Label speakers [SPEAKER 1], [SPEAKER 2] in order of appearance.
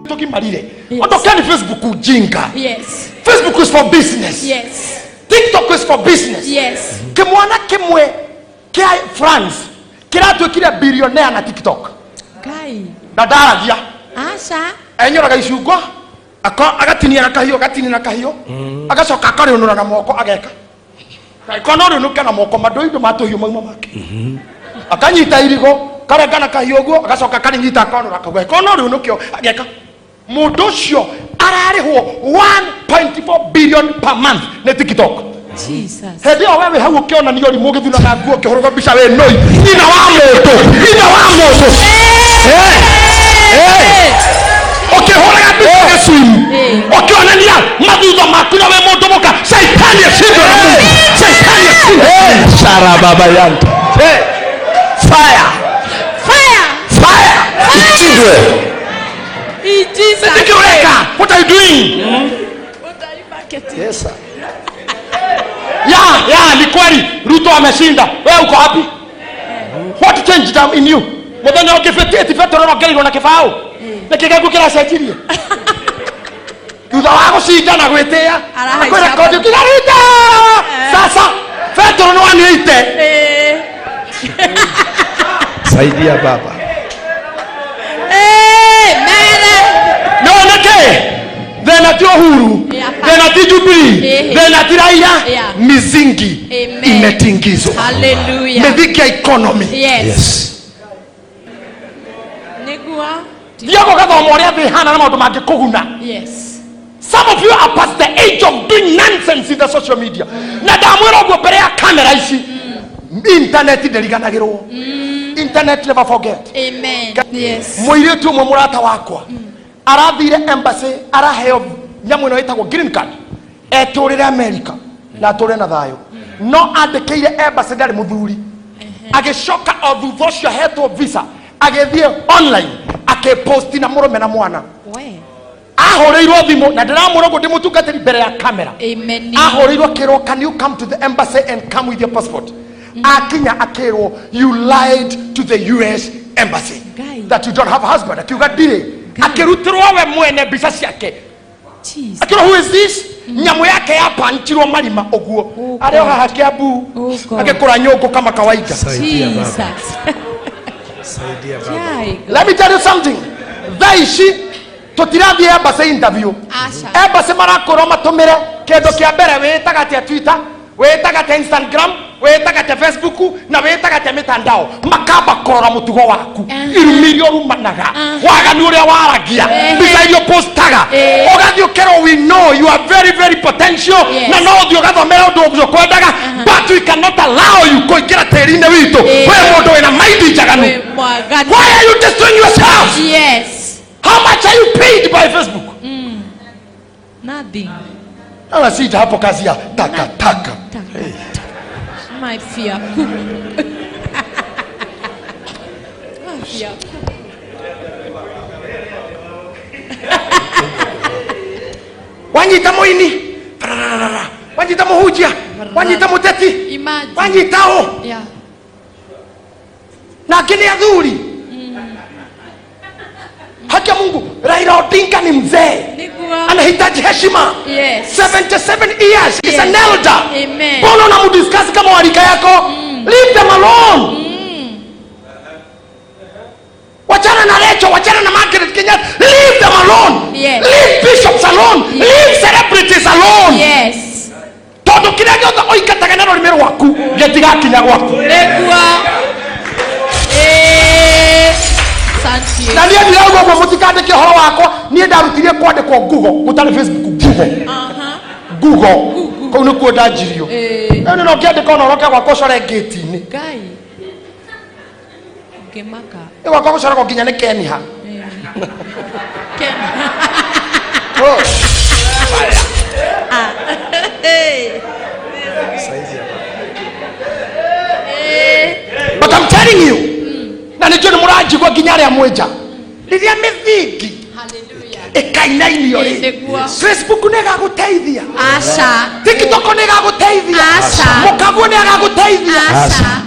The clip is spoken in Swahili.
[SPEAKER 1] Talking marire. Otokani Facebook ujinga.
[SPEAKER 2] Yes.
[SPEAKER 1] Facebook is for business.
[SPEAKER 2] Yes.
[SPEAKER 1] TikTok is for business.
[SPEAKER 2] Yes.
[SPEAKER 1] Kimwana kimwe kia France kiratu kile billionaire na TikTok.
[SPEAKER 2] Kai.
[SPEAKER 1] Dadara dia.
[SPEAKER 2] Asha.
[SPEAKER 1] Enyora gaicugwa agatinia na kahio agacoka akariunura na moko ageka. Kaikono riunuka na moko madoido matuhiu mauma make. Akanyita irigo karengana kahio guo agacoka karinyita akono rakagwa. Ikono riunukio ageka. Mundu cio ararihwo 1.4 billion per month na TikTok.
[SPEAKER 2] Jesus.
[SPEAKER 1] Hedio wewe hau ukiona ni yori mugithuna na nguo kihoroga bica we noi. Ina wa mundu. Okay, hold on, okay, onania madudo makuna we moto moka saitani asindo na Mungu. Saitani asindo. Sara baba yangu. Fire. Jesus. What are you doing?
[SPEAKER 2] What are you marketing?
[SPEAKER 1] Yes sir. Ya, ni kweli Ruto ameshinda. Wewe uko happy? What changed in you? Mwadhani ukifetia tifeto roho gari na kifao. Na kikagu kila sajirie. Kuda wako shinda na gwetea. Akwenda kodi kinarita. Sasa feto no aniite. Saidia baba. No nake. Then ati Uhuru. Then ati Jubilee. Then ati Raila. Mizingi imetingizwa.
[SPEAKER 2] Hallelujah.
[SPEAKER 1] Medhiki economy.
[SPEAKER 2] Yes. Negua. Yes.
[SPEAKER 1] Some of you are past the age of doing nonsense in the social media. Internet never forget.
[SPEAKER 2] Amen. Yes.
[SPEAKER 1] Moiretu mumurata wakwa arathire embassy araheo nyamu ino itagwo green card eturire America na ature na thayo no andikire embassy ndari muthuri agicoka othutho cio hetwo visa agethie online akeposti na murume na mwana ahoreirwo thimu na ndiramurogwo ndimutungatiri mbere ya camera.
[SPEAKER 2] Amen.
[SPEAKER 1] Ahoreirwo kiro, can you come to the embassy and come with your passport? Akinya akero, you lied to the US embassy that you don't have a husband. Akiuga dire akirutirwo we mwene bisa ciake. Akiro, who is this? Nyamu yake hapa nchirwo marima oguo areo haha Kiambu agekora nyongo kama kawaida.
[SPEAKER 2] Jesus.
[SPEAKER 1] Let me tell you something. Thaishi tutirathie embassy interview. Embassy marakoro matumire kendo kia mbere witaga tia Twitter, witaga tia Instagram, witaga tia Facebook na witaga tia mitandao makamba korora mutugo waku irumilio rumanaga waganu uria waragia bisa irio postaga ogathio kero. We know you are very very potential na no thio gathomera undu ugio kwendaga but we cannot allow you kuingira terine witu we mundu wina maidi njaganu. Why are you destroying yourself?
[SPEAKER 2] Yes.
[SPEAKER 1] How much are you paid by Facebook?
[SPEAKER 2] Nothing.
[SPEAKER 1] Ana sita hapo kazi ya taka. Hey.
[SPEAKER 2] My fear.
[SPEAKER 1] Wanyita moini. Wanyita muhujia. Wanyita muteti. Wanyitao.
[SPEAKER 2] Yeah.
[SPEAKER 1] Na kile adhuri. Haki ya Mungu, Raila Odinga ni mzee. Anahitaji heshima.
[SPEAKER 2] Yes.
[SPEAKER 1] 77 years. He's an elder.
[SPEAKER 2] Amen.
[SPEAKER 1] Bono unamdiscuss kama warika yako. Leave them alone. Wachana na Lecho, wachana na Margaret Kenyatta. Leave them alone.
[SPEAKER 2] Yes.
[SPEAKER 1] Leave bishops alone. Yes. Leave celebrities alone.
[SPEAKER 2] Yes.
[SPEAKER 1] Todo kile gyoza oikataga nero rimero waku getiga kinya gwaku.
[SPEAKER 2] Negua.
[SPEAKER 1] Na niye ndiye gwo mutikandike horo wakwa niye ndarutirie kwandikwo Google gutari Facebook Google ko ni ko ndajirio ene no kiandika no roke gwa kocore gate ni
[SPEAKER 2] Ngai ngemaka
[SPEAKER 1] ewa kwa kocore ko ginya ni Kenya oh but I'm telling you na nikyo ni muraji kwa ginya ya mweja ndiye mithiki. Hallelujah. Ekainainio ri Facebook nega guteithia.
[SPEAKER 2] Asha.
[SPEAKER 1] TikTok nega guteithia.
[SPEAKER 2] Asha.
[SPEAKER 1] Mukagu nega guteithia.
[SPEAKER 2] Asha.